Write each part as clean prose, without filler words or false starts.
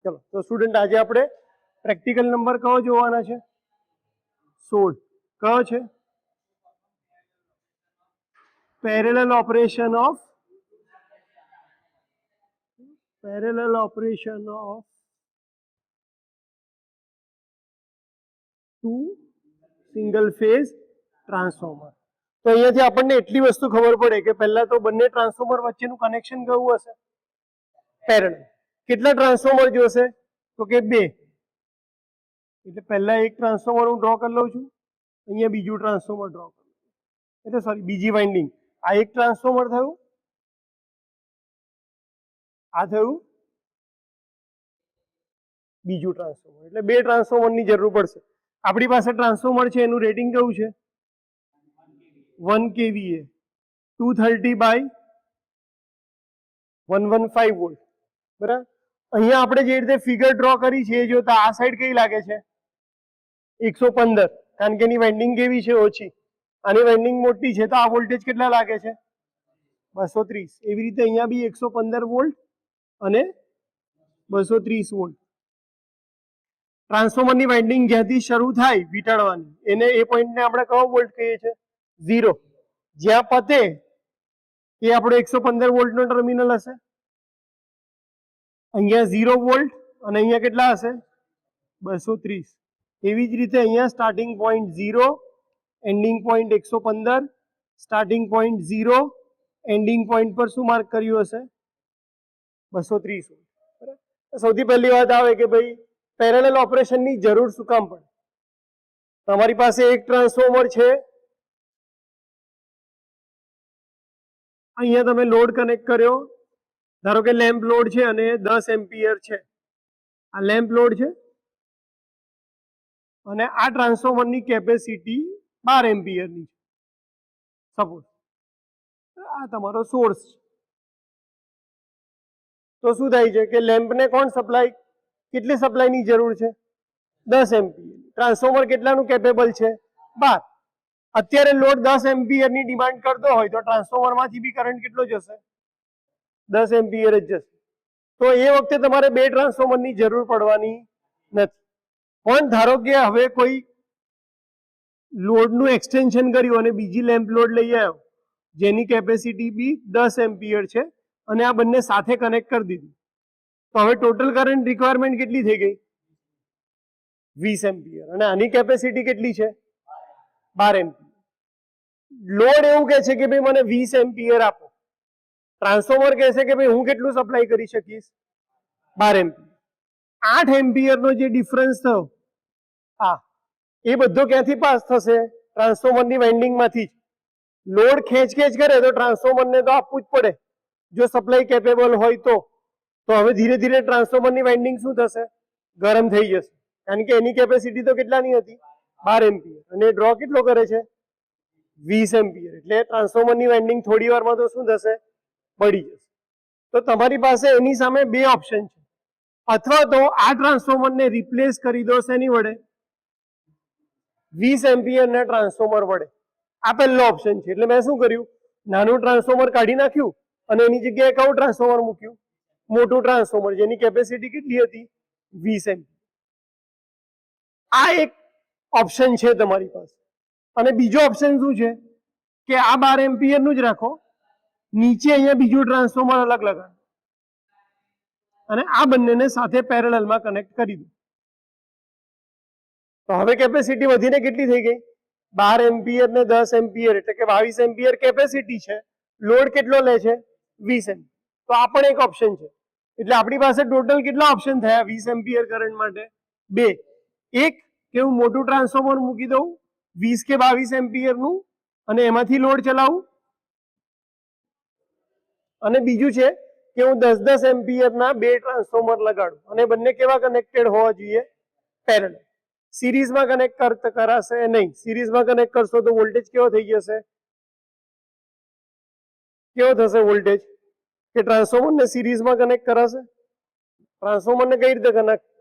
ચલો તો સ્ટુડન્ટ આજે આપણે પ્રેક્ટિકલ નંબર કયો જોવાના છે? 16. કયો છે? Parallel operation of two single phase transformer. તો અહીંયાથી આપણને એટલી વસ્તુ ખબર પડે કે પહેલા તો બંને ટ્રાન્સફોર્મર વચ્ચેનું કનેક્શન કયું હશે? પેરેલલ. કેટલા ટ્રાન્સફોર્મર જોશે? તો કે 2. એટલે પહેલા એક ટ્રાન્સફોર્મર હું ડ્રો કરી લઉં છું, અહીંયા બીજું ટ્રાન્સફોર્મર ડ્રો કરું છું, એટલે સોરી બીજી વાઇન્ડિંગ. આ એક ટ્રાન્સફોર્મર થયું, આ થયું બીજું ટ્રાન્સફોર્મર. એટલે 2 ટ્રાન્સફોર્મરની જરૂર પડશે. આપણી પાસે ટ્રાન્સફોર્મર છે એનું રેટિંગ કયું છે? 1 kVA, 230 બાય 115 વોલ્ટ. બરાબર. અહીંયા આપણે જે રીતે ફિગર ડ્રો કરી છે એ જોતા આ સાઈડ કઈ લાગે છે? 115, કારણ કે એની વાઇન્ડિંગ કેવી છે? ઓછી. આની વાઇન્ડિંગ મોટી છે, તો આ વોલ્ટેજ કેટલા લાગે છે? 230. એવી રીતે અહીંયા બી 115 વોલ્ટ અને 230 વોલ્ટ. ટ્રાન્સફોર્મરની વાઇન્ડિંગ જ્યાંથી શરૂ થાય વીંટાળવાની, એને એ પોઈન્ટને આપણે કયો વોલ્ટ કહીએ છીએ? 0. જ્યાં પતે એ આપણો 115 વોલ્ટનો ટર્મિનલ હશે. અહીંયા 0 વોલ્ટ અને અહીંયા કેટલા હશે? 230. એવી જ રીતે અહીંયા starting point 0, ending point 115, starting point 0, ending point પર શું માર્ક કર્યું હશે? 230 વોલ્ટ. બરાબર. સૌથી પહેલી વાત આવે કે ભાઈ પેરેલલ ઓપરેશનની જરૂર શું કામ પડે? તમારી પાસે એક ટ્રાન્સફોર્મર છે, અહીંયા તમે લોડ કનેક્ટ કર્યો, ધારો કે લેમ્પ લોડ છે અને 10 એમ્પિયર છે. આ લેમ્પ લોડ છે અને આ ટ્રાન્સફોર્મરની કેપેસિટી 12 એમ્પિયરની છે. સપોઝ આ તમારો સોર્સ છે. તો શું થાય છે કે લેમ્પને કોણ સપ્લાય, કેટલી સપ્લાયની જરૂર છે? 10 એમ્પિયર. ટ્રાન્સફોર્મર કેટલાનું કેપેબલ છે? 12. અત્યારે લોડ 10 એમ્પિયરની ડિમાન્ડ કરતો હોય તો ટ્રાન્સફોર્મરમાંથી બી કરંટ કેટલો જશે? 10 એમ્પિયર જ જશે. તો એ વખતે તમારે 2 ટ્રાન્સફોર્મરની જરૂર પડવાની નથી. પણ ધારો કે હવે કોઈ લોડનું એક્સટેન્શન કર્યું અને બીજી લેમ્પ લોડ લઈ આવ્યો જેની કેપેસિટી બી 10 એમ્પિયર છે અને આ બંને સાથે કનેક્ટ કરી દીધું, તો હવે ટોટલ કરંટ રિક્વાયરમેન્ટ કેટલી થઈ ગઈ? 20 એમ્પિયર. અને આની કેપેસિટી કેટલી છે? 12 એમ્પિયર. લોડ એવું કહે છે કે ભાઈ મને 20 એમ્પિયર આપો, ટ્રાન્સફોર્મર કહેશે કે ભાઈ હું કેટલું સપ્લાય કરી શકીશ? 12 એમ્પિયર. 8 એમ્પિયરનો જે ડિફરન્સ થયો એ બધો ક્યાંથી પાસ થશે? ટ્રાન્સફોર્મરની વાઇન્ડિંગમાંથી જ. લોડ ખેંચ કરે તો ટ્રાન્સફોર્મરને તો આપવું જ પડે જો સપ્લાય કેપેબલ હોય તો. તો હવે ધીરે ધીરે ટ્રાન્સફોર્મરની વાઇન્ડિંગ શું થશે? ગરમ થઈ જશે, કારણ કે એની કેપેસિટી તો કેટલાની હતી? 12 એમ્પિયર. અને ડ્રો કેટલો કરે છે? 20 એમ્પિયર. એટલે ટ્રાન્સફોર્મરની વાઇન્ડિંગ થોડી વારમાં તો શું થશે? બળી જશે. તો તમારી પાસે એની સામે 2 ઓપ્શન છે. અથવા તો આ ટ્રાન્સફોર્મરને રિપ્લેસ કરી દો શેની વડે? 20 એમ્પિયરના ટ્રાન્સફોર્મર વડે. આ પહેલો ઓપ્શન છે. એટલે મેં શું કર્યું? નાનું ટ્રાન્સફોર્મર કાઢી નાખ્યું અને એની જગ્યાએ કયું ટ્રાન્સફોર્મર મૂક્યું? મોટું ટ્રાન્સફોર્મર જેની કેપેસિટી કેટલી હતી? 20 એમ્પિયર. આ એક ઓપ્શન છે તમારી પાસે. અને બીજો ઓપ્શન શું છે કે આ 12 એમ્પિયરનું જ રાખો, નીચે અહીંયા બીજું ટ્રાન્સફોર્મર અલગ લગાડો અને આ બંનેને સાથે પેરેલલમાં કનેક્ટ કરી દો. તો હવે કેપેસિટી વધીને કેટલી થઈ ગઈ? 12 એમ્પિયર ને 10 એમ્પિયર, એટલે કે 22 એમ્પિયર કેપેસિટી છે. લોડ કેટલો લે છે? 20 એમ્પિયર. તો આ પણ એક ઓપ્શન છે. એટલે આપણી પાસે ટોટલ કેટલા ઓપ્શન થયા 20 એમ્પિયર કરંટ માટે? 2. એક કે હું મોટું ટ્રાન્સફોર્મર મૂકી દઉં 20 કે 22 એમ્પિયરનું અને એમાંથી લોડ ચલાવું, અને બીજું છે કે હું 10-10 એમ્પિયરના 2 ટ્રાન્સફોર્મર લગાડું અને બંને કેવા કનેક્ટેડ હોવા જોઈએ? પેરેલલ. સિરીઝમાં કનેક્ટ કરાશે નહીં. સિરીઝમાં કનેક્ટ કરશો તો વોલ્ટેજ કેવો થઈ જશે? કેવો થશે વોલ્ટેજ? કે ટ્રાન્સફોર્મરને સિરીઝમાં કનેક્ટ કરાશે? ટ્રાન્સફોર્મરને કઈ રીતે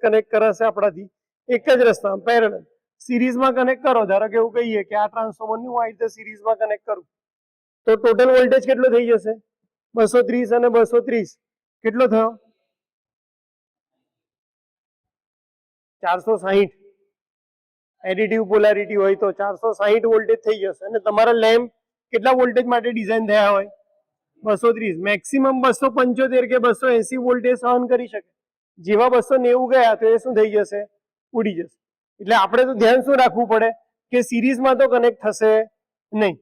કનેક્ટ કરાશે આપણાથી? એક જ રસ્તા, પેરેલલ. સિરીઝમાં કનેક્ટ કરો. ધારો કે એવું કહીએ કે આ ટ્રાન્સફોર્મરને હું આ રીતે સિરીઝમાં કનેક્ટ કરું તો ટોટલ વોલ્ટેજ કેટલો થઈ જશે? 230 અને 230 કેટલો થયો? 460 એડિટિવ પોલારિટી હોય તો 460 વોલ્ટેજ થઈ જશે. અને તમારા લેમ્પ કેટલા વોલ્ટેજ માટે ડિઝાઇન થયા હોય? 230. મેક્સિમમ 275 કે 280 વોલ્ટેજ સહન કરી શકે. જેવા 290 ગયા તો એ શું થઈ જશે? ઉડી જશે. એટલે આપણે તો ધ્યાન શું રાખવું પડે કે સિરીઝમાં તો કનેક્ટ થશે નહીં.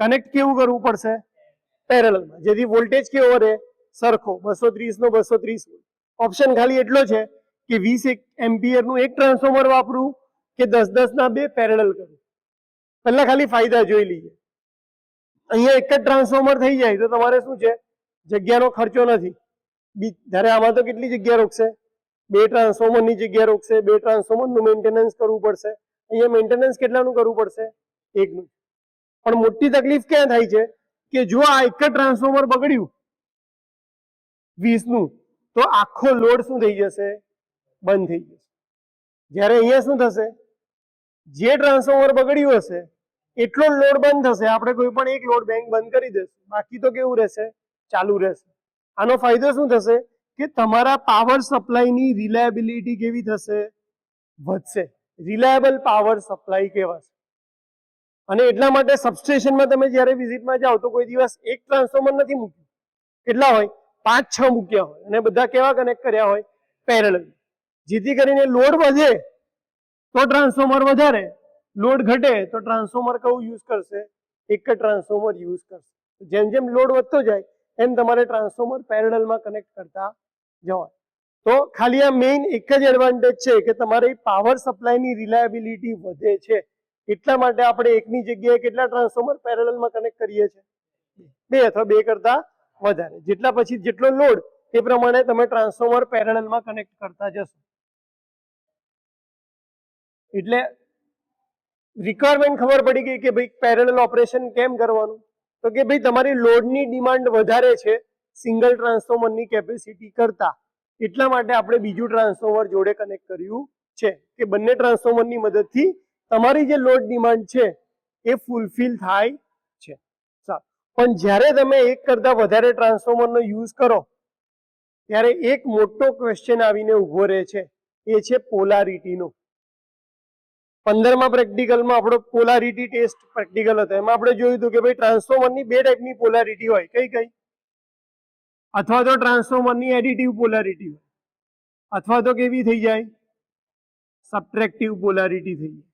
કનેક્ટ કેવું કરવું પડશે? પેરેલલમાં, જેથી વોલ્ટેજ કેવો રહે? સરખો. 230 નો 230 વોલ્ટ. ઓપ્શન ખાલી એટલો છે કે 20 એમ્પિયર નું એક ટ્રાન્સફોર્મર વાપરું કે 10-10 ના બે પેરેલલ કરું. પહેલા ખાલી ફાયદા જોઈ લઈએ. અહીંયા એક જ ટ્રાન્સફોર્મર થઈ જાય તો તમારે શું છે? જગ્યાનો ખર્ચો નથી. જ્યારે આમાં તો કેટલી જગ્યા રોકશે? બે ટ્રાન્સફોર્મરની જગ્યા રોકશે. બે ટ્રાન્સફોર્મરનું મેન્ટેનન્સ કરવું પડશે. અહીંયા મેન્ટેનન્સ કેટલાનું કરવું પડશે? એકનું. પણ મોટી તકલીફ ક્યાં થાય છે કે જો આ એક જ ટ્રાન્સફોર્મર બગડ્યું 20 નું, તો આખો લોડ શું થઈ જશે? બંધ થઈ જશે. જ્યારે અહીંયા શું થશે? જે ટ્રાન્સફોર્મર બગડ્યું હશે એટલો લોડ બંધ થશે. આપણે કોઈ પણ એક લોડ બેંક બંધ કરી દેશું, બાકી તો કેવું રહેશે? ચાલુ રહેશે. આનો ફાયદો શું થશે કે તમારા પાવર સપ્લાયની રિલાયબિલિટી કેવી થશે? વધશે. રિલાયબલ પાવર સપ્લાય કહેવાશે. અને એટલા માટે સબસ્ટેશનમાં તમે જ્યારે વિઝિટમાં જાઓ તો કોઈ દિવસ એક ટ્રાન્સફોર્મર નથી મૂક્યું. કેટલા હોય? 5-6 મૂક્યા હોય અને બધા કેવા કનેક્ટ કર્યા હોય? પેરેલલ. જેથી કરીને લોડ વધે તો ટ્રાન્સફોર્મર વધારે, લોડ ઘટે તો ટ્રાન્સફોર્મર કયું યુઝ કરશે? એક જ ટ્રાન્સફોર્મર યુઝ કરશે. જેમ જેમ લોડ વધતો જાય એમ તમારે ટ્રાન્સફોર્મર પેરેલલમાં કનેક્ટ કરતા જવાય. તો ખાલી આ મેઇન એક જ એડવાન્ટેજ છે કે તમારી પાવર સપ્લાયની રિલાયબિલિટી વધે છે. એટલા માટે આપણે એકની જગ્યાએ કેટલા ટ્રાન્સફોર્મર પેરેલલમાં કનેક્ટ કરીએ છીએ? 2 અથવા 2 કરતા વધારે. જેટલા પછી જેટલો લોડ એ પ્રમાણે તમે ટ્રાન્સફોર્મર પેરેલલમાં કનેક્ટ કરતા જશો. એટલે રિક્વાયરમેન્ટ ખબર પડી ગઈ કે ભાઈ પેરેલલ ઓપરેશન કેમ કરવાનું? તો કે ભાઈ તમારી લોડની ડિમાન્ડ વધારે છે સિંગલ ટ્રાન્સફોર્મરની કેપેસિટી કરતા. એટલા માટે આપણે બીજું ટ્રાન્સફોર્મર જોડે કનેક્ટ કર્યું છે કે બંને ટ્રાન્સફોર્મરની મદદથી તમારી જે લોડ ડિમાન્ડ છે એ ફૂલફિલ થાય છે. પણ જ્યારે તમે એક કરતા વધારે ટ્રાન્સફોર્મરનો યુઝ કરો ત્યારે એક મોટો ક્વેશ્ચન આવીને ઉભો રહે છે. એ છે પોલારિટીનો. 15મા પ્રેક્ટિકલમાં આપણો પોલારિટી ટેસ્ટ પ્રેક્ટિકલ હતો. એમાં આપણે જોયું હતું કે ભાઈ ટ્રાન્સફોર્મરની 2 ટાઈપની પોલારિટી હોય. કઈ કઈ? અથવા તો ટ્રાન્સફોર્મરની એડિટિવ પોલારિટી હોય, અથવા તો કેવી થઈ જાય? સબટ્રેક્ટિવ પોલારિટી થઈ જાય.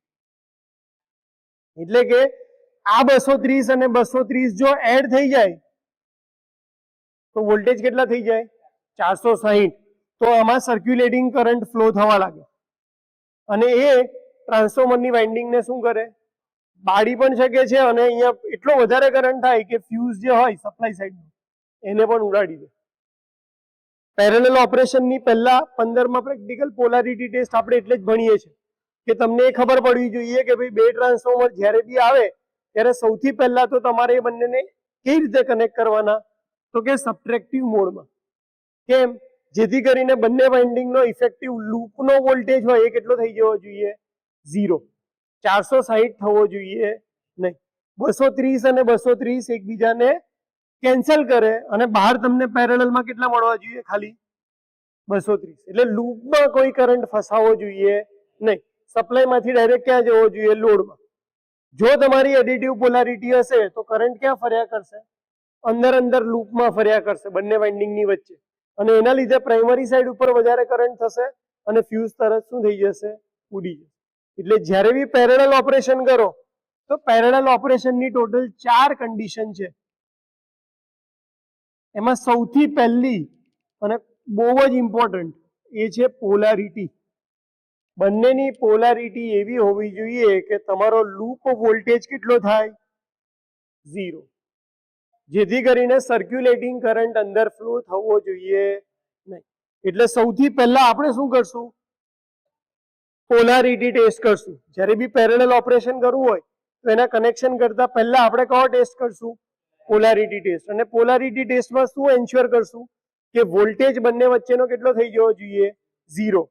એટલે કે આ 230 અને 230 જો એડ થઈ જાય તો વોલ્ટેજ કેટલા થઈ જાય? 460. તો આમાં સર્ક્યુલેટિંગ કરંટ ફ્લો થવા લાગે અને એ ટ્રાન્સફોર્મરની વાઇન્ડિંગને શું કરે? બાળી પણ શકે છે અને અહીંયા એટલો વધારે કરંટ થાય કે ફ્યુઝ જે હોય સપ્લાય સાઈડનો એને પણ ઉડાડી દે. પેરેલલ ઓપરેશનની પહેલા 15મા પ્રેક્ટિકલ પોલારિટી ટેસ્ટ આપણે એટલે જ ભણીએ છીએ કે તમને એ ખબર પડવી જોઈએ કે ભાઈ 2 ટ્રાન્સફોર્મર જ્યારે બી આવે ત્યારે સૌથી પહેલા તો તમારે એ બંનેને કઈ રીતે કનેક્ટ કરવાના? તો કે સબટ્રેક્ટિવ મોડમાં. કેમ? જેથી કરીને બંને વાઇન્ડિંગનો ઇફેક્ટિવ લૂપનો વોલ્ટેજ હોય એ કેટલો થઈ જવો જોઈએ? 0. 460 થવો જોઈએ નહીં. 230 અને 230 એકબીજાને કેન્સલ કરે અને બહાર તમને પેરેલલમાં કેટલા મળવા જોઈએ? ખાલી 230. એટલે લૂપમાં કોઈ કરંટ ફસાવવો જોઈએ નહીં. સપ્લાયમાંથી ડાયરેક્ટ ક્યાં જવો જોઈએ? લોડમાં. જો તમારી એડિટિવ પોલારિટી હશે તો કરંટ ક્યાં ફર્યા કરશે? અંદર અંદર લૂપમાં ફર્યા કરશે બંને વાઇન્ડિંગની વચ્ચે, અને એના લીધે પ્રાઇમરી સાઈડ ઉપર વધારે કરંટ થશે અને ફ્યુઝ તરત શું થઈ જશે? ઉડી જશે. એટલે જ્યારે બી પેરેલલ ઓપરેશન કરો તો પેરેલલ ઓપરેશનની ટોટલ 4 કન્ડિશન છે. એમાં સૌથી પહેલી અને બહુ જ ઇમ્પોર્ટન્ટ એ છે પોલારિટી. બંનેની પોલારિટી એવી હોવી જોઈએ કે તમારો લૂપ વોલ્ટેજ કેટલો થાય? 0. જેથી કરીને સર્ક્યુલેટિંગ કરંટ અંદર ફ્લો થવો જોઈએ નહીં. એટલે સૌથી પહેલા આપણે શું કરશું? પોલારિટી ટેસ્ટ કરશું. જ્યારે બી પેરેલલ ઓપરેશન કરવું હોય તો એના કનેક્શન કરતા પહેલા આપણે કયો ટેસ્ટ કરશું? Polarity test. અને પોલારિટી ટેસ્ટમાં શું એન્શ્યોર કરશું કે વોલ્ટેજ બંને વચ્ચેનો કેટલો થઈ જવો જોઈએ? 0.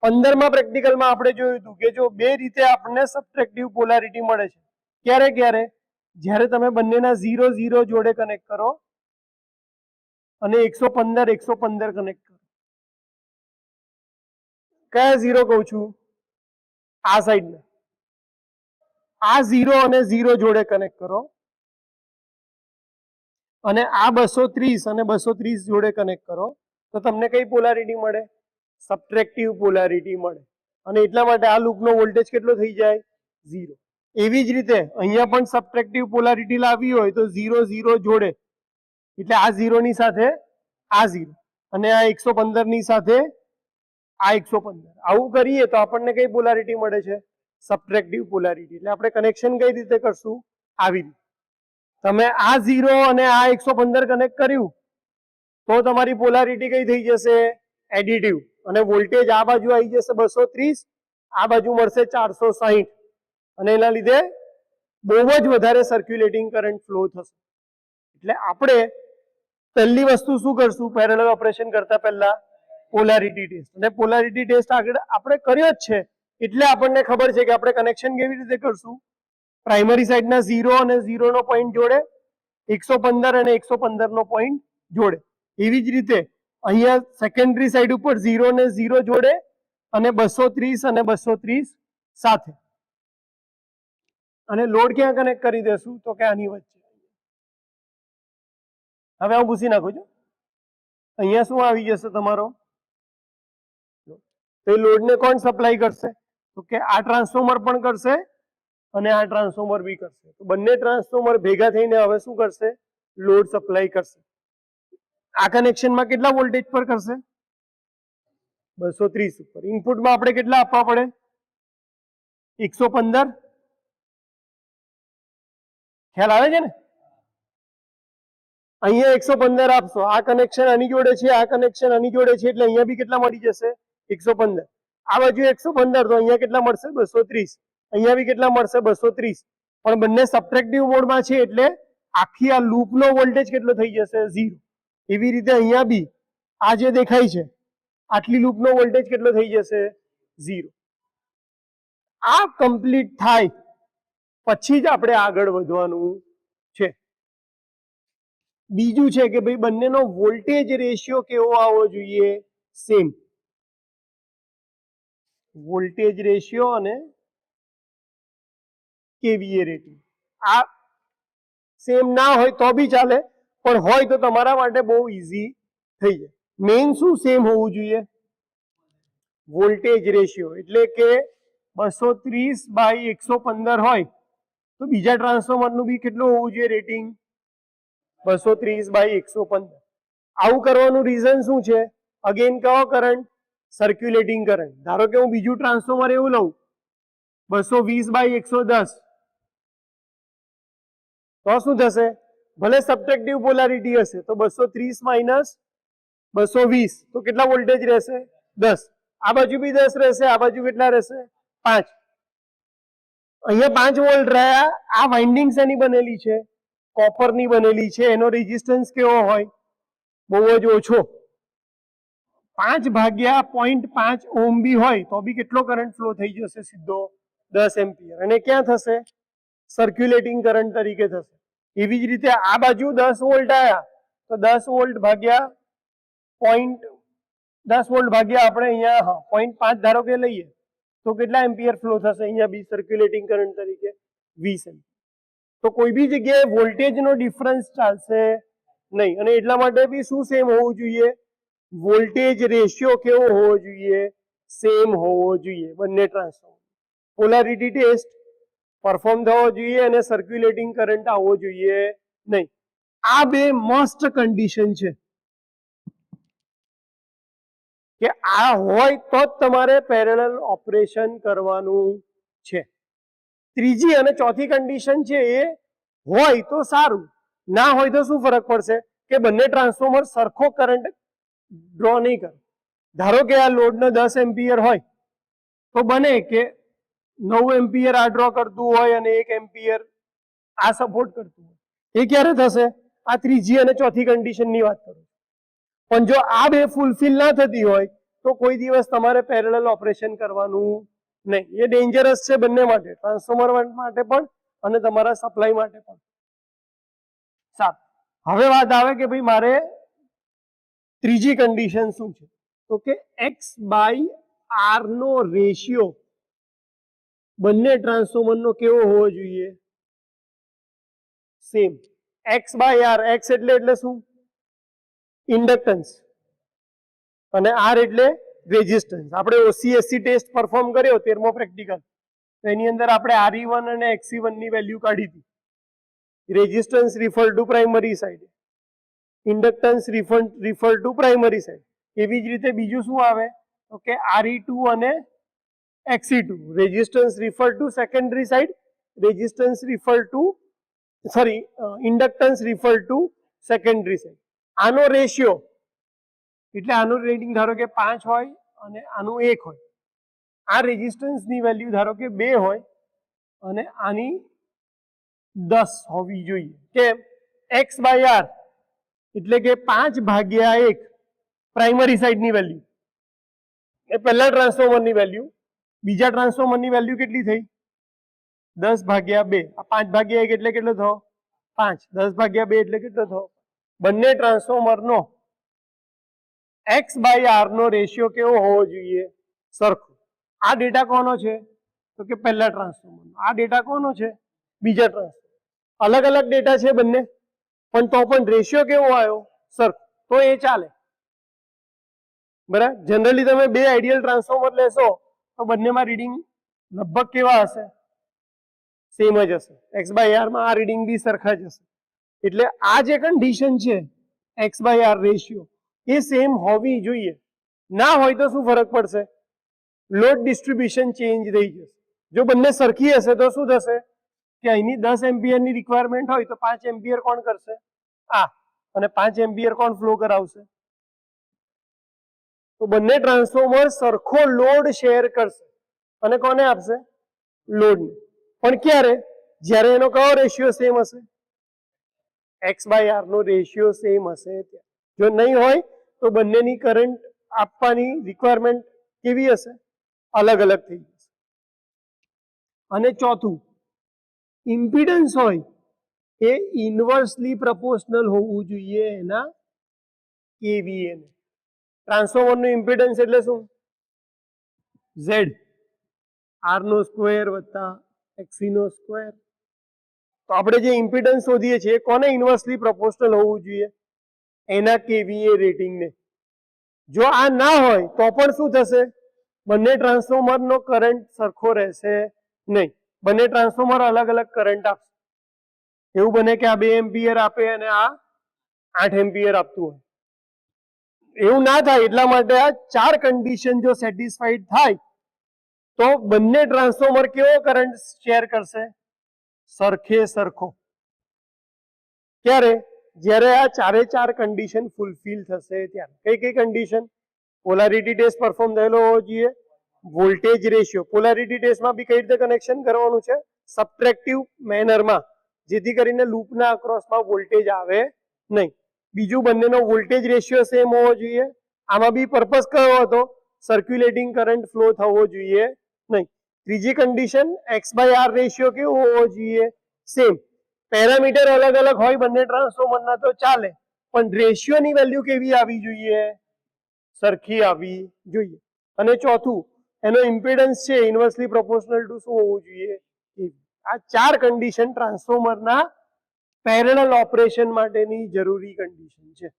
15મા પ્રેક્ટિકલમાં આપણે જોયું હતું કે જો 2 રીતે આપણને સબટ્રેક્ટિવ પોલારિટી મળે છે. ક્યારે ક્યારે? જ્યારે તમે બંનેના 0 0 જોડે કનેક્ટ કરો અને 115 115 કનેક્ટ કરો. કયા 0 કહું છું? આ સાઈડ આ 0 અને 0 જોડે કનેક્ટ કરો અને આ 230 અને 230 જોડે કનેક્ટ કરો તો તમને કઈ પોલારિટી મળે? સબટ્રેક્ટિવ પોલારિટી મળે. અને એટલા માટે આ લૂપનો વોલ્ટેજ કેટલો થઈ જાય? 0. એવી જ રીતે અહીંયા પણ સબટ્રેક્ટિવ પોલારિટી લાવવી હોય તો 0 0 જોડે, એટલે આ 0 ની સાથે આ 0 અને આ 115 ની સાથે આ 115. આવું કરીએ તો આપણને કઈ પોલારિટી મળે છે? Subtractive polarity. એટલે આપણે કનેક્શન કઈ રીતે કરશું? આવી રીતે. તમે આ 0 અને આ 115 કનેક્ટ કર્યું તો તમારી પોલારિટી કઈ થઈ જશે? એડિટિવ. અને વોલ્ટેજ આ બાજુ આવી જશે 230, આ બાજુ મળશે 460 અને એના લીધે બહુ જ વધારે સર્ક્યુલેટિંગ કરંટ ફ્લો થશે. એટલે આપણે પહેલી વસ્તુ શું કરશું પેરેલલ ઓપરેશન કરતા પહેલા? Polarity test. અને પોલારિટી ટેસ્ટ આગળ આપણે કર્યો જ છે એટલે આપણને ખબર છે કે આપણે કનેક્શન કેવી રીતે કરશું. પ્રાઇમરી સાઈડના 0 અને 0 નો પોઈન્ટ જોડે, 115 અને 115 નો પોઈન્ટ જોડે. એવી જ રીતે અહીંયા સેકન્ડરી સાઈડ ઉપર 0 ને 0 જોડે અને 230 અને 230 સાથે. અને લોડ ક્યાં કનેક્ટ કરી દેશું? તો કે આની વચ્ચે. હવે હું પૂછી નાખું છું, અહીંયા શું આવી જશે તમારો? તો એ લોડને કોણ સપ્લાય કરશે? તો કે આ ટ્રાન્સફોર્મર પણ કરશે અને આ ટ્રાન્સફોર્મર બી કરશે. તો બંને ટ્રાન્સફોર્મર ભેગા થઈને હવે શું કરશે? લોડ સપ્લાય કરશે. આ કનેક્શનમાં કેટલા વોલ્ટેજ પર કરશે? 230 ઉપર. ઇનપુટમાં આપણે કેટલા આપવા પડે? 115. ખ્યાલ આવે છે ને? અહીંયા 115 આપશો, આ કનેક્શન આની જોડે છે, આ કનેક્શન આની જોડે છે, એટલે અહીંયા બી કેટલા મળી જશે? 115. આ બાજુ 115 તો અહીંયા કેટલા મળશે? 230. અહીંયા બી કેટલા મળશે? 230. પણ બંને સબટ્રેક્ટિવ મોડમાં છે એટલે આખી આ લૂપનો વોલ્ટેજ કેટલો થઈ જશે? 0. એવી રીતે અહીંયા બી આ જે દેખાય છે આટલી લૂપનો વોલ્ટેજ કેટલો થઈ જશે? 0. આ કમ્પ્લીટ થાય પછી જ આપણે આગળ વધવાનું છે. બીજું છે કે ભાઈ બંનેનો વોલ્ટેજ રેશિયો કેવો આવવો જોઈએ? સેમ. વોલ્ટેજ રેશિયો અને કેવીએ રેટિંગ આ સેમ ના હોય તો બી ચાલે, પણ હોય તો તમારા માટે બહુ ઈઝી થઈ જાય. મેઇન શું સેમ હોવું જોઈએ? Voltage ratio. એટલે કે 230/115 હોય તો બીજા ટ્રાન્સફોર્મરનું બી કેટલું હોવું જોઈએ રેટિંગ? 230/115. આવું કરવાનું રીઝન શું છે? અગેન કયો કરંટ? Circulating current. ધારો કે હું બીજું ટ્રાન્સફોર્મર એવું લઉં 220/110 તો શું થશે? ભલે સબટ્રેક્ટિવ પોલારિટી હશે તો 230 - 220 તો કેટલા વોલ્ટેજ રહેશે? 10. આ બાજુ બી 10 રહેશે, આ બાજુ કેટલા રહેશે? 5. અહીંયા 5 વોલ્ટ રહ્યા. આ વાઇન્ડિંગ શેની બનેલી છે? કોપરની બનેલી છે. એનો રેઝિસ્ટન્સ કેવો હોય? બહુ જ ઓછો. 5/0.5 ઓહ્મ બી હોય તો બી કેટલો કરંટ ફ્લો થઈ જશે? સીધો 10 એમ્પિયર. અને ક્યાં થશે? સર્ક્યુલેટિંગ કરંટ તરીકે થશે. એવી જ રીતે આ બાજુ 10 વોલ્ટ આયા તો 10 વોલ્ટ ભાગ્યા 0.10 આપણે અહીંયા 0.5 ધારો કે લઈએ તો કેટલા એમ્પિયર ફ્લો થશે? અહીંયા બી સર્ક્યુલેટિંગ કરંટ તરીકે 20 એમ્પિયર. તો કોઈ બી જગ્યાએ વોલ્ટેજનો ડિફરન્સ ચાલશે નહીં. અને એટલા માટે બી શું સેમ હોવું જોઈએ? વોલ્ટેજ રેશિયો કેવો હોવો જોઈએ? સેમ હોવો જોઈએ બંને ટ્રાન્સફોર્મર. પોલારિટી ટેસ્ટ પરફોર્મ થવો જોઈએ અને સર્ક્યુલેટિંગ કરંટ આવવો જોઈએ નહીં. આ બે મસ્ટ કન્ડિશન છે કે આ હોય તો જ તમારે પેરેલલ ઓપરેશન કરવાનું છે. ત્રીજી અને ચોથી કન્ડિશન છે એ હોય તો સારું, ના હોય તો શું ફરક પડશે કે બંને ટ્રાન્સફોર્મર સરખો કરંટ ડ્રો નહીં કરે. ધારો કે આ લોડનો 10 એમ્પિયર હોય તો બને કે 9 એમ્પિયર આ ડ્રો કરતું હોય અને 1 એમ્પિયર આ સપોર્ટ કરતું હોય. એ ક્યારે થશે? આ ત્રીજી અને ચોથી કન્ડિશનની વાત કરું. પણ જો આ બે ફૂલફિલ ના થતી હોય તો કોઈ દિવસ તમારે પેરેલલ ઓપરેશન કરવાનું નહીં. એ ડેન્જરસ છે બંને માટે, ટ્રાન્સફોર્મર માટે પણ અને તમારા સપ્લાય માટે પણ. સારું, હવે વાત આવે કે ભાઈ મારે ત્રીજી કન્ડિશન શું છે? તો કે x/r નો રેશિયો બંને ટ્રાન્સફોર્મરનો કેવો હોવો જોઈએ? Same. X by r, x એટલે શું? ઇન્ડક્ટન્સ, અને આર એટલે રેઝિસ્ટન્સ. આપણે ઓસીએસસી ટેસ્ટ પરફોર્મ કર્યો 13મો પ્રેક્ટિકલ, એની અંદર આપણે RE1 અને XE1 ની વેલ્યુ કાઢી હતી. Resistance refer two primary side, inductance refer two primary side. એવી જ રીતે બીજું શું આવે તો કે RE2 અને XE2, resistance refer two secondary side, resistance refer two inductance refer two secondary side. આનો રેશિયો એટલે આનું રેટિંગ ધારો કે 5 હોય અને આનું 1 હોય. આ રેઝિસ્ટન્સ ની વેલ્યુ ધારો કે 2 હોય અને આની 10 હોવી જોઈએ. કેમ? x બાય r એટલે કે 5 ભાગ્યા 1 પ્રાઇમરી સાઈડ ની વેલ્યુ, એ પહેલા ટ્રાન્સફોર્મર ની વેલ્યુ. બીજા ટ્રાન્સફોર્મર ની વેલ્યુ કેટલી થઈ? 10 ભાગ્યા 2. આ 5 ભાગ્યા 1 એટલે કેટલો થયો? 5. 10 ભાગ્યા 2 એટલે કેટલો થયો? બંને ટ્રાન્સફોર્મર નો x બાય r નો રેશિયો કેવો હોવો જોઈએ? સરખો. આ ડેટા કોનો છે તો કે પહેલા ટ્રાન્સફોર્મર. આ ડેટા કોનો છે? બીજા ટ્રાન્સફોર્મર. અલગ અલગ ડેટા છે બંને, પણ તો પણ રેશિયો કેવો આવ્યો? સરખો. તો એ ચાલે. બરાબર. જનરલી તમે બે આઈડિયલ ટ્રાન્સફોર્મર લેશો તો બંનેમાં રીડિંગ લગભગ કેવા હશે? સેમ જ હશે. x બાય r માં આ રીડિંગ બી સરખા જ હશે. એટલે આ જે કન્ડિશન છે x બાય r રેશિયો એ સેમ હોવી જોઈએ. ના હોય તો શું ફરક પડશે? લોડ ડિસ્ટ્રીબ્યુશન ચેન્જ થઈ જશે. જો બંને સરખી હશે તો શું થશે કે અહીંની 10 એમ્પિયર ની રિક્વાયરમેન્ટ હોય તો 5 એમ્પિયર કોણ કરશે? આ. અને 5 એમ્પિયર કોણ ફ્લો કરાવશે? તો બંને ટ્રાન્સફોર્મર સરખો લોડ શેર કરશે અને કોને આપશે? લોડને. પણ ક્યારે? જ્યારે એનો કયો રેશિયો સેમ હશે? x બાય r નો રેશિયો સેમ હશે ત્યારે. જો નહીં હોય તો બંનેની કરંટ આપવાની રિક્વાયરમેન્ટ કેવી હશે? અલગ અલગ થઈ જશે. અને ચોથું, ઇમ્પિડન્સ હોય એ ઇન્વર્સલી પ્રોપોર્શનલ હોવું જોઈએ એના KVA ને. ટ્રાન્સફોર્મર નું ઇમ્પિડન્સ એટલે શું? Z, R નો સ્ક્વેર વત્તા XC નો સ્ક્વેર. તો આપણે જે ઇમ્પિડન્સ શોધીએ છીએ કોને ઇન્વર્સલી પ્રોપોર્શનલ હોવું જોઈએ? એના KVA રેટિંગને. જો આ ના હોય તો પણ શું થશે? બંને ટ્રાન્સફોર્મર નો કરંટ સરખો રહેશે નહીં. બંને ટ્રાન્સફોર્મર અલગ અલગ કરંટ આપશે. એવું બને કે આ 2 એમ્પિયર આપે અને આ 8 એમ્પિયર આપતું હોય. એવું ના થાય એટલા માટે આ 4 કન્ડિશન જો સેટિસ્ફાઈડ થાય તો બંને ટ્રાન્સફોર્મર કેવો કરંટ શેર કરશે? સરખે સરખો. ક્યારે? જ્યારે આ 4 કન્ડિશન ફૂલફિલ થશે ત્યારે. કઈ કઈ કન્ડિશન? પોલારિટી ટેસ્ટ પરફોર્મ થયેલો હોવો જોઈએ, વોલ્ટેજ રેશિયો. પોલારિટી ટેસ્ટમાં બી કઈ રીતે કનેક્શન કરવાનું છે? સબટ્રેક્ટિવ મેનરમાં, જેથી કરીને લૂપના અક્રોસમાં વોલ્ટેજ આવે નહીં. બીજું, બંનેનો વોલ્ટેજ રેશિયો સેમ હોવો જોઈએ. આમાં બી પર્પસ કયો હતો? સર્ક્યુલેટિંગ કરંટ ફ્લો થવો જોઈએ નહીં. ત્રીજી condition, x by r ratio કેવો હોવો જોઈએ? સેમ. પેરામીટર અલગ અલગ હોય બંને ટ્રાન્સફોર્મરના તો ચાલે, પણ રેશિયોની વેલ્યુ કેવી આવી જોઈએ? સરખી આવી જોઈએ. અને ચોથું, એનો ઇમ્પિડન્સ છે ઇન્વર્સલી પ્રોપોર્શનલ ટુ શું હોવું જોઈએ? આ 4 કન્ડિશન ટ્રાન્સફોર્મરના પેરેલલ ઓપરેશન માટેની જરૂરી કન્ડિશન છે.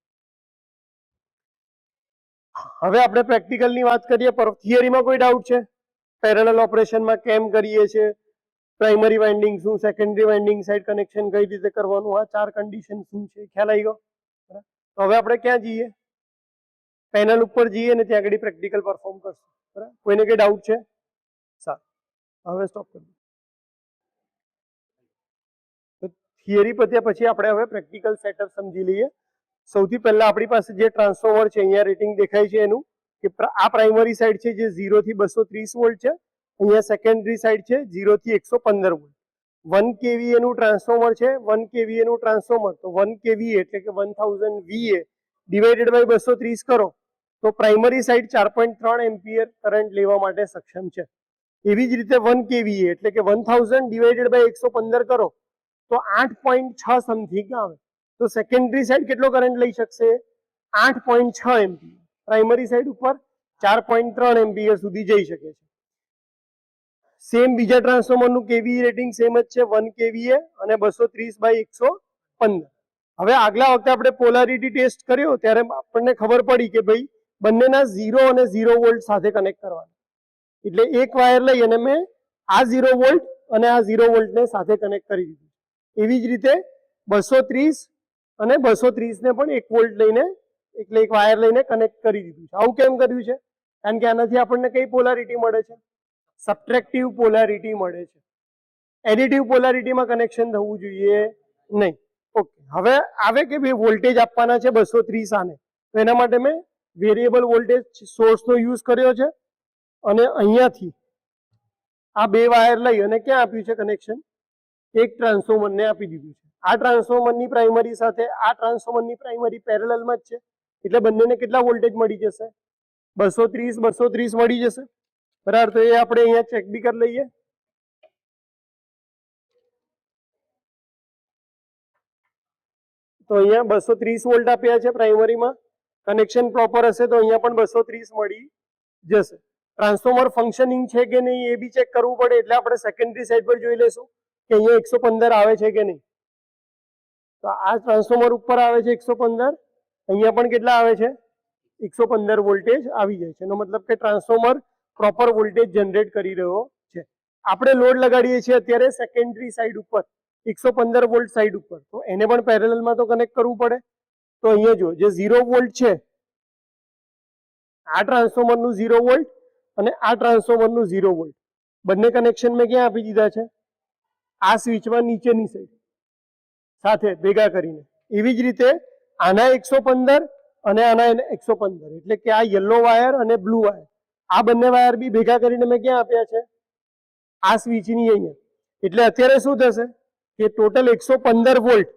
હવે આપણે પ્રેક્ટિકલની વાત કરીએ. થિયરીમાં કોઈ ડાઉટ છે? પેરેલલ ઓપરેશનમાં કેમ કરીએ છીએ, પ્રાઇમરી વાઇન્ડિંગ શું, સેકન્ડરી વાઇન્ડિંગ સાઈડ કનેક્શન કઈ રીતે કરવાનું, આ 4 કન્ડિશન શું છે, ખ્યાલ આવી ગયો? તો હવે આપણે ક્યાં જઈએ? પેનલ ઉપર જઈએ અને ત્યાં આગળ પ્રેક્ટિકલ પરફોર્મ કરશું. બરાબર. કોઈને કઈ ડાઉટ છે? સારું, હવે સ્ટોપ કરી દો. થિયરી પત્યા પછી આપણે હવે પ્રેક્ટિકલ સેટઅપ સમજી લઈએ. સૌથી પહેલા આપણી પાસે જે ટ્રાન્સફોર્મર છે, અહીંયા રેટિંગ દેખાય છે એનું, કે આ પ્રાઇમરી સાઈડ છે જે 0 થી 230 વોલ્ટ છે. અહીંયા સેકન્ડરી સાઈડ છે 0 થી 115 વોલ્ટ. 1 kVA નું ટ્રાન્સફોર્મર છે. 1 kVA નું ટ્રાન્સફોર્મર, તો 1 kVA એટલે કે 1000 VA ડિવાઇડેડ બાય 230 કરો તો પ્રાઇમરી સાઈડ 4.3 એમ્પિયર કરંટ લેવા માટે સક્ષમ છે. એવી જ રીતે 1 kVA એટલે કે 1000 ડિવાઇડેડ બાય 115 કરો તો 8.6 સમથિંગ આવે. તો સેકન્ડરી સાઈડ કેટલો કરંટ લઈ શકશે? 8.6 એમ્પિયર. પ્રાઇમરી સાઈડ ઉપર 4.3 એમ્પિયર સુધી જઈ શકે છે. સેમ બીજા ટ્રાન્સફોર્મરનું કેવીઈ રેટિંગ સેમ જ છે 1 kVA અને 230/115. હવે આગલા વખતે આપણે પોલારિટી ટેસ્ટ કર્યો ત્યારે આપણને ખબર પડી કે ભાઈ બંનેના 0 અને 0 વોલ્ટ સાથે કનેક્ટ કરવાના. એટલે એક વાયર લઈ અને મેં આ 0 વોલ્ટ અને આ 0 વોલ્ટને સાથે કનેક્ટ કરી દીધું. એવી જ રીતે 230 અને 230 ને પણ 1 વોલ્ટ લઈને એટલે એક વાયર લઈને કનેક્ટ કરી દીધું છે. આવું કેમ કર્યું છે? કારણ કે આનાથી આપણને કઈ પોલારિટી મળે છે? સબટ્રેક્ટિવ પોલારિટી મળે છે. એડિટિવ પોલારિટીમાં કનેક્શન થવું જોઈએ નહીં. ઓકે, હવે આવે કે ભાઈ વોલ્ટેજ આપવાના છે 230 આને, તો એના માટે મેં વેરિયેબલ વોલ્ટેજ સોર્સનો યુઝ કર્યો છે અને અહીંયાથી આ બે વાયર લઈ અને ક્યાં આપ્યું છે કનેક્શન? એક ટ્રાન્સફોર્મરને આપી દીધું છે. આ ટ્રાન્સફોર્મરની પ્રાઇમરી સાથે આ ટ્રાન્સફોર્મરની પ્રાઇમરી પેરેલલમાં જ છે, એટલે બંનેને કેટલા વોલ્ટેજ મળી જશે? 230 મળી જશે. બરાબર, તો એ આપણે અહીંયા ચેક બી કરી લઈએ. તો અહીંયા 230 વોલ્ટ આપ્યા છે પ્રાઇમરીમાં. કનેક્શન પ્રોપર હશે તો અહીંયા પણ 230 મળી જશે. ટ્રાન્સફોર્મર ફંક્શનિંગ છે કે નહીં એ બી ચેક કરવું પડે, એટલે આપણે સેકન્ડરી સાઈડ પર જોઈ લેશું કે અહીંયા 115 આવે છે કે નહીં. તો આ ટ્રાન્સફોર્મર ઉપર આવે છે 115, અહીંયા પણ કેટલા આવે છે? 115 વોલ્ટેજ આવી જાય છે. એનો મતલબ કે ટ્રાન્સફોર્મર પ્રોપર વોલ્ટેજ જનરેટ કરી રહ્યો છે. આપણે લોડ લગાડીએ છીએ અત્યારે સેકન્ડરી સાઈડ ઉપર 115 વોલ્ટ સાઈડ ઉપર, તો એને પણ પેરેલલમાં તો કનેક્ટ કરવું પડે. તો અહીંયા જો જે 0 વોલ્ટ છે, આ ટ્રાન્સફોર્મરનું 0 વોલ્ટ અને આ ટ્રાન્સફોર્મરનું 0 વોલ્ટ બંને કનેક્શન મેં ક્યાં આપી દીધા છે? આ સ્વિચમાં નીચેની સાઈડ સાથે ભેગા કરીને. એવી જ રીતે આના 115 અને આના 115, એટલે કે આ યલો વાયર અને બ્લુ વાયર, આ બંને વાયર બી ભેગા કરીને મેં ક્યાં આપ્યા છે? આ સ્વિચની અહીંયા. એટલે અત્યારે શું થશે કે ટોટલ 115 વોલ્ટ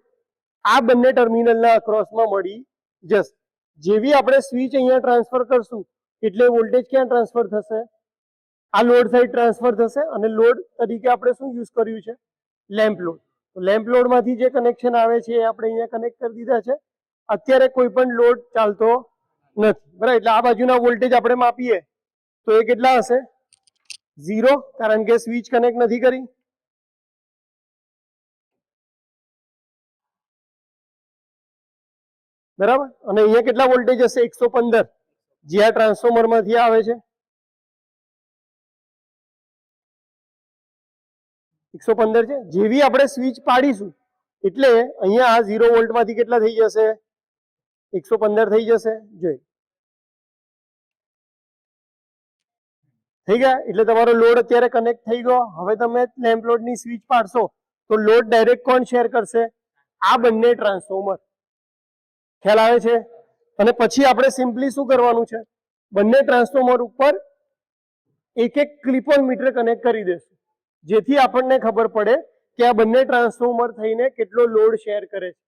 આ બંને ટર્મિનલના અક્રોસમાં મળી જશે. જેવી આપણે સ્વિચ અહીંયા ટ્રાન્સફર કરશું એટલે વોલ્ટેજ ક્યાં ટ્રાન્સફર થશે? આ લોડ સાઈડ ટ્રાન્સફર થશે. અને લોડ તરીકે આપણે શું યુઝ કર્યું છે? Lamp load. તો લેમ્પ લોડમાંથી જે કનેક્શન આવે છે એ આપણે અહીંયા કનેક્ટ કરી દીધા છે. અત્યારે કોઈ પણ લોડ ચાલતો નથી, બરાબર. એટલે આ બાજુના વોલ્ટેજ આપણે માપીએ તો એ કેટલા હશે? 0, કારણ કે સ્વિચ કનેક્ટ નથી કરી. બરાબર. અને અહીંયા કેટલા વોલ્ટેજ હશે? 115, જે આ ટ્રાન્સફોર્મર માંથી આવે છે. 115 છે. જેવી આપણે સ્વિચ પાડીશું એટલે અહીંયા આ 0 વોલ્ટ માંથી કેટલા થઈ જશે? 115 થઈ જશે. જોઈ થઈ ગયા. એટલે તમારો લોડ અત્યારે કનેક્ટ થઈ ગયો. હવે તમે લેમ્પ લોડની સ્વિચ પાડશો તો લોડ ડાયરેક્ટ કોણ શેર કરશે? આ બંને ટ્રાન્સફોર્મર. ખ્યાલ આવે છે? અને પછી આપણે સિમ્પલી શું કરવાનું છે? બંને ટ્રાન્સફોર્મર ઉપર એક એક ક્લિપ ઓન મીટર કનેક્ટ કરી દેશું, જેથી આપણને ખબર પડે કે આ બંને ટ્રાન્સફોર્મર થઈને કેટલો લોડ શેર કરે છે.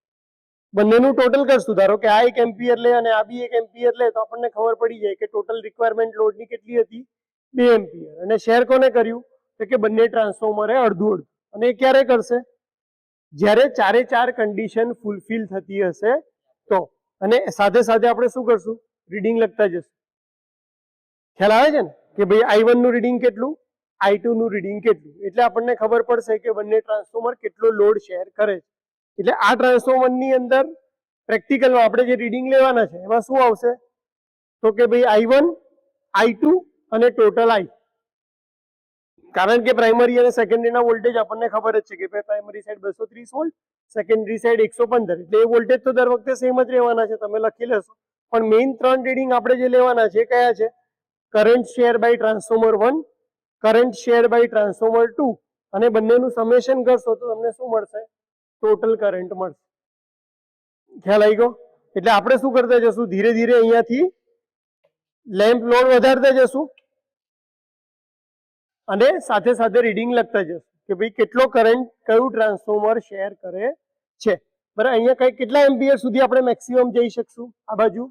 બંનેનું ટોટલ કરશું. ધારો કે આ 1 એમ્પિયર લે અને આ બી 1 એમ્પિયર લે, તો આપણને ખબર પડી જાય કે ટોટલ રિક્વાયરમેન્ટ લોડની કેટલી હતી? 2 એમ્પિયર. અને શેર કોને કર્યું? તો કે બંને ટ્રાન્સફોર્મરે અડધું અડધું. અને એ ક્યારે કરશે? જ્યારે 4 કન્ડિશન ફૂલફિલ થતી હશે તો. અને સાથે સાથે આપણે શું કરશું? રીડિંગ લખતા જશું. ખ્યાલ આવે છે ને કે ભાઈ I1 નું રીડિંગ કેટલું, I2 નું રીડિંગ કેટલું, એટલે આપણને ખબર પડશે કે બંને ટ્રાન્સફોર્મર કેટલો લોડ શેર કરે છે. એટલે આ ટ્રાન્સફોર્મરની અંદર પ્રેક્ટિકલમાં આપણે જે રીડિંગ લેવાના છે એમાં શું આવશે? તો કે ભાઈ I1, I2 અને ટોટલ I. કારણ કે પ્રાઇમરી અને સેકન્ડરીના વોલ્ટેજ આપણને ખબર જ છે કે primary side 230 volt, secondary side 115, એટલે એ વોલ્ટેજ તો દર વખતે સેમ જ રહેવાના છે, તમે લખી લેશો. પણ મેઇન 3 રીડિંગ આપણે જે લેવાના છે કયા છે? Current share by transformer 1, current share by transformer 2, અને બંનેનું સમેશન કરશો તો તમને શું મળશે? ટોટલ કરંટ મળશે. ખ્યાલ આવી ગયો? એટલે આપણે શું કરતા જશું? ધીરે ધીરે અહીંયાથી લેમ્પ લોડ વધારતા જશું અને સાથે સાથે રીડિંગ લખતા જશું કે ભાઈ કેટલો કરંટ કયું ટ્રાન્સફોર્મર શેર કરે છે. બરાબર. અહીંયા કઈ કેટલા એમ્પિયર સુધી આપણે મેક્સિમમ જઈ શકશું? આ બાજુ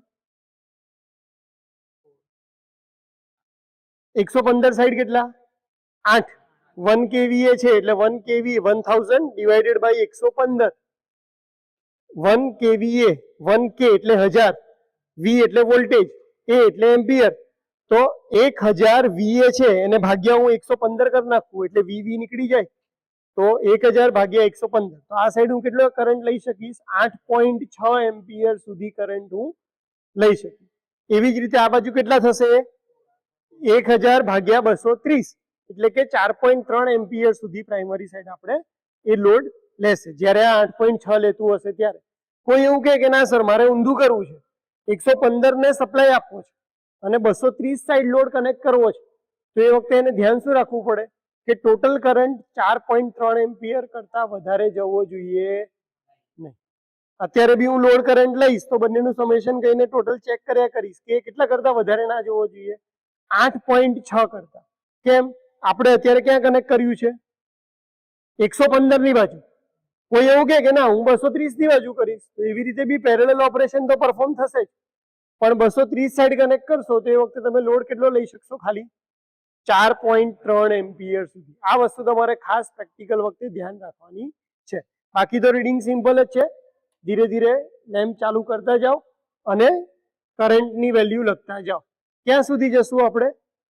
115 સાઈડ કેટલા? 8. 1 kVA છે એટલે 1 kVA 1000 divided by 115. 1 kVA 1 k એટલે 1000, V એટલે વોલ્ટેજ, A એટલે એમ્પિયર. તો તો 1000 VA છે એને ભાગ્યા હું 115 કરી નાખું એટલે VV નીકળી જાય. તો 1000 ભાગ્યા 115, તો આ સાઈડ હું કેટલો કરંટ લઈ શકીશ? 8.6 એમ્પિયર સુધી કરંટ હું લઈ શકીશ. એવી જ રીતે આ બાજુ કેટલા થશે? 1000 ભાગ્યા 230 એટલે કે 4.3 એમ્પિયર સુધી પ્રાઇમરી સાઈડ આપણે એ લોડ લેશે જ્યારે આ 8.6 લેતું હશે ત્યારે. કોઈ એવું કહે કે ના સર મારે ઊંધું કરવું છે, 115 ને સપ્લાય આપવો છે અને 230 સાઈડ લોડ કનેક્ટ કરવો છે, તો એ વખતે એને ધ્યાન શું રાખવું પડે કે ટોટલ કરંટ 4.3 એમ્પિયર કરતા વધારે જવો જોઈએ નહીં. અત્યારે બી હું લોડ કરંટ લઈશ તો બંનેનું સમેશન કહીને ટોટલ ચેક કર્યા કરીશ કે કેટલા કરતા વધારે ના જવો જોઈએ, 8.6 કરતા. કેમ? આપણે અત્યારે ક્યાં કનેક્ટ કર્યું છે? 115 ની બાજુ. કોઈ એવું કહે કે ના હું 230 ની બાજુ કરીશ, તો એવી રીતે બી પેરેલલ ઓપરેશન તો પરફોર્મ થશે જ, પણ 230 સાઈડ કનેક્ટ કરશો તો એ વખતે તમે લોડ કેટલો લઈ શકશો? ખાલી 4.3 એમ્પિયર સુધી. આ વસ્તુ તમારે ખાસ પ્રેક્ટિકલ વખતે ધ્યાન રાખવાની છે. બાકી તો રીડિંગ સિમ્પલ જ છે. ધીરે ધીરે લેમ્પ ચાલુ કરતા જાઓ અને કરંટની વેલ્યુ લખતા જાઓ. ક્યાં સુધી જશું આપણે?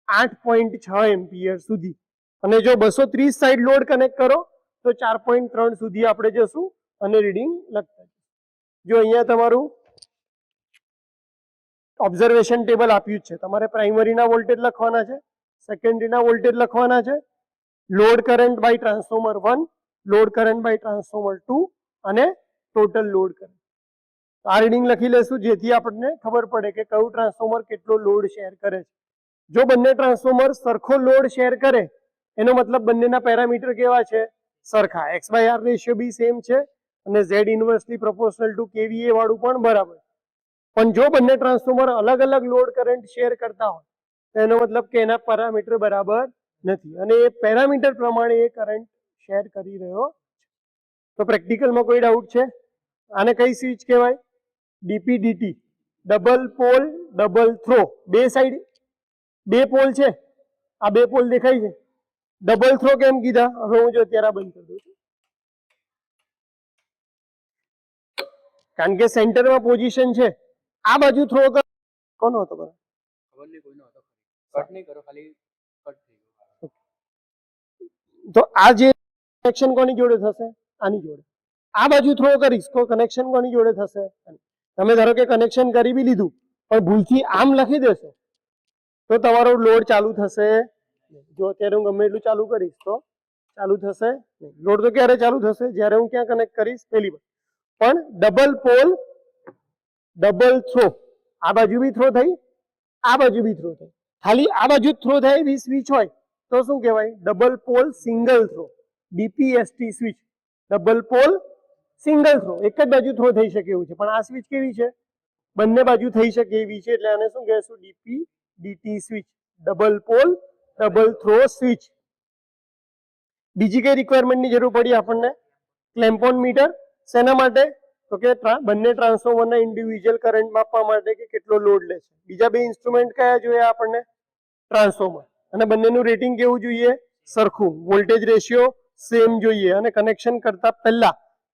8.6 એમ્પિયર સુધી. અને જો 230 સાઈડ લોડ કનેક્ટ કરો તો 4.3 સુધી આપણે જશું અને રીડિંગ લખતા જશું. જો અહીંયા તમારું ઓબ્ઝર્વેશન ટેબલ આપ્યું છે, તમારે પ્રાઇમરીના વોલ્ટેજ લખવાના છે, સેકન્ડરીના વોલ્ટેજ લખવાના છે, load current by transformer 1, load current by transformer 2 અને ટોટલ લોડ કરંટ. આ રીડિંગ લખી લેશું જેથી આપણને ખબર પડે કે કયું ટ્રાન્સફોર્મર કેટલો લોડ શેર કરે છે. જો બંને ટ્રાન્સફોર્મર સરખો લોડ શેર કરે એનો મતલબ બંનેના પેરામીટર કેવા છે? સરખા. X/R રેશિયો બી સેમ છે અને Z ઇન્વર્સલી પ્રોપોર્શનલ ટુ KVA વાળું પણ બરાબર. પણ જો બંને ટ્રાન્સફોર્મર અલગ અલગ લોડ કરંટ શેર કરતા હોય તો એનો મતલબ કે એના પેરામીટર બરાબર નથી અને એ પેરામીટર પ્રમાણે એ કરંટ શેર કરી રહ્યો છે. તો પ્રેક્ટિકલમાં કોઈ ડાઉટ છે? આને કઈ સ્વિચ કહેવાય? DP/DT, double pole double throw. બે સાઈડ બે પોલ છે, આ બે પોલ દેખાય છે. ડબલ થ્રો કેમ કીધા? હવે હું જો અત્યારે બંધ કરી દઉં છું, કારણ કે સેન્ટરમાં પોઝિશન છે. આ બાજુ થ્રો કર. કોનો હતો? ખબર નહીં, કોઈનો હતો. કટ નહીં કરો, ખાલી કટ થઈ ગયો. તો આ જે કનેક્શન કોની જોડે થશે? આની જોડે. આ બાજુ થ્રો કરીશ તો કનેક્શન કોની જોડે થશે? તમે ધારો કે કનેક્શન કરી બી લીધું પણ ભૂલથી આમ લખી દેશો તો તમારો લોડ ચાલુ થશે. જો અત્યારે હું ગમે એટલું ચાલુ કરીશ તો ચાલુ થશે નહીં. લોડ તો ક્યારે ચાલુ થશે? જ્યારે હું ક્યાં કનેક્ટ કરીશ? પહેલી વાર. પણ ડબલ પોલ ડબલ થ્રો, આ બાજુ બી થ્રો થઈ, આ બાજુ બી થ્રો થઈ. ખાલી આ બાજુ થ્રો થાય એવી સ્વિચ હોય તો શું કહેવાય? Double pole single throw, DPST switch. Double pole single throw, એક જ બાજુ થ્રો થઈ શકે એવું છે. પણ આ સ્વિચ કેવી છે? બંને બાજુ થઈ શકે એવી છે, એટલે આને શું કહેશું? DP/DT switch, double pole double throw switch. બીજી કઈ રિક્વાયરમેન્ટની જરૂર પડી આપણને? Clamp on meter. શેના માટે? તો કે બંને ટ્રાન્સફોર્મરના ઇન્ડિવિજ્યુઅલ કરંટ માપવા માટે કે કેટલો લોડ લે છે. બીજા બે ઇન્સ્ટ્રુમેન્ટ કયા જોઈએ આપણને? ટ્રાન્સફોર્મર. અને બંનેનું રેટિંગ કેવું જોઈએ? સરખું. વોલ્ટેજ રેશિયો સેમ જોઈએ અને કનેક્શન કરતા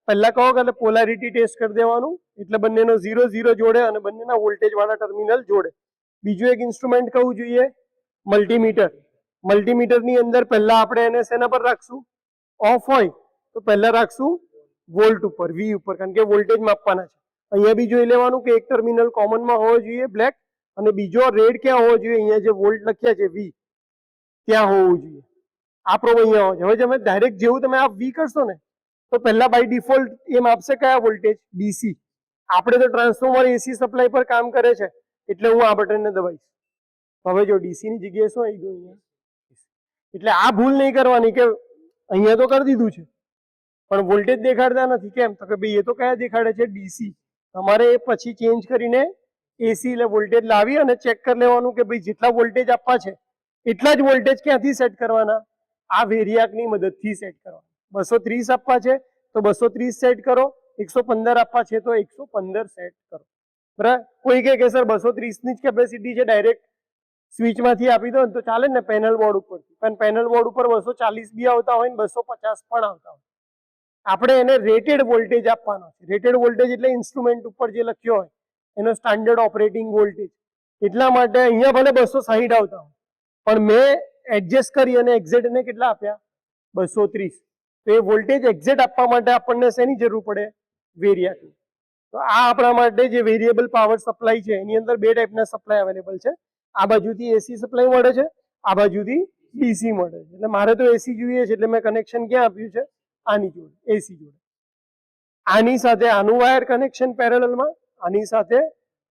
પહેલા કહો કે પોલારિટી ટેસ્ટ કરી દેવાનું, એટલે બંનેનો 0-0 જોડે અને બંનેના વોલ્ટેજ વાળા ટર્મિનલ જોડે. બીજું એક ઇન્સ્ટ્રુમેન્ટ કયું જોઈએ? મલ્ટીમીટર. મલ્ટીમીટરની અંદર પહેલા આપણે એને શેના પર રાખશું? ઓફ હોય તો પહેલા રાખશું વોલ્ટ ઉપર, V ઉપર, કારણ કે વોલ્ટેજ માપવાના છે. અહીંયા બી જોઈ લેવાનું કે એક ટર્મિનલ કોમનમાં હોવો જોઈએ બ્લેક અને બીજો રેડ ક્યાં હોવો જોઈએ? અહીંયા જે વોલ્ટ લખ્યા છે V ત્યાં હોવું જોઈએ. આ પ્રોબ અહીંયા હોવો જોઈએ. હવે તમે ડાયરેક્ટ જેવું તમે આ V કરશો ને તો પહેલા બાય ડિફોલ્ટ એમ આપશે કયા વોલ્ટેજ? DC. આપણે તો ટ્રાન્સફોર્મર AC સપ્લાય પર કામ કરે છે એટલે હું આ બટનને દબાઈશ. હવે જો DC ની જગ્યાએ શું આવી ગયું? અહીંયા. એટલે આ ભૂલ નહીં કરવાની કે અહીંયા તો કરી દીધું છે પણ વોલ્ટેજ દેખાડતા નથી. કેમ? તો કે ભાઈ એ તો કયા દેખાડે છે? DC. તમારે પછી ચેન્જ કરીને AC એટલે વોલ્ટેજ લાવી અને ચેક કરી લેવાનું કે ભાઈ જેટલા વોલ્ટેજ આપવા છે એટલા જ વોલ્ટેજ ક્યાંથી સેટ કરવાના? આ વેરિયાકની મદદથી સેટ કરવાના. 230 આપવા છે તો 230 સેટ કરો, 115 આપવા છે તો 115 સેટ કરો. બરાબર? કોઈ કે સર 230 ની જ કેપેસિટી છે, ડાયરેક્ટ સ્વિચમાંથી આપી દો તો ચાલે ને પેનલ બોર્ડ ઉપરથી. પણ પેનલ બોર્ડ ઉપર 240 બી આવતા હોય ને 250 પણ આવતા હોય. આપણે એને રેટેડ વોલ્ટેજ આપવાનો છે. રેટેડ વોલ્ટેજ એટલે ઇન્સ્ટ્રુમેન્ટ ઉપર જે લખ્યો હોય એનો સ્ટાન્ડર્ડ ઓપરેટિંગ વોલ્ટેજ. એટલા માટે અહીંયા ભલે 260 આવતા હોય, પણ મેં એડજસ્ટ કરી અને એક્ઝેટ ને કેટલા આપ્યા? 230. તો એ વોલ્ટેજ એક્ઝેટ આપવા માટે આપણને શેની જરૂર પડે? વેરિયાકની. તો આ આપણા માટે જે વેરિયેબલ પાવર સપ્લાય છે એની અંદર બે ટાઈપના સપ્લાય અવેલેબલ છે. આ બાજુથી એસી સપ્લાય મળે છે, આ બાજુથી ડીસી મળે છે. એટલે મારે તો એસી જોઈએ છે એટલે મેં કનેક્શન ક્યાં આપ્યું છે? આની જોડે, એસી જોડે. આની સાથે આનું વાયર કનેક્શન પેરેલલમાં, આની સાથે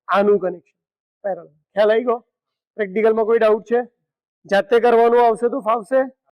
આનું કનેક્શન પેરેલલ. ખ્યાલ આવી ગયો? પ્રેક્ટિકલમાં કોઈ ડાઉટ છે? જાતે કરવાનું આવશે તો ફાવશે?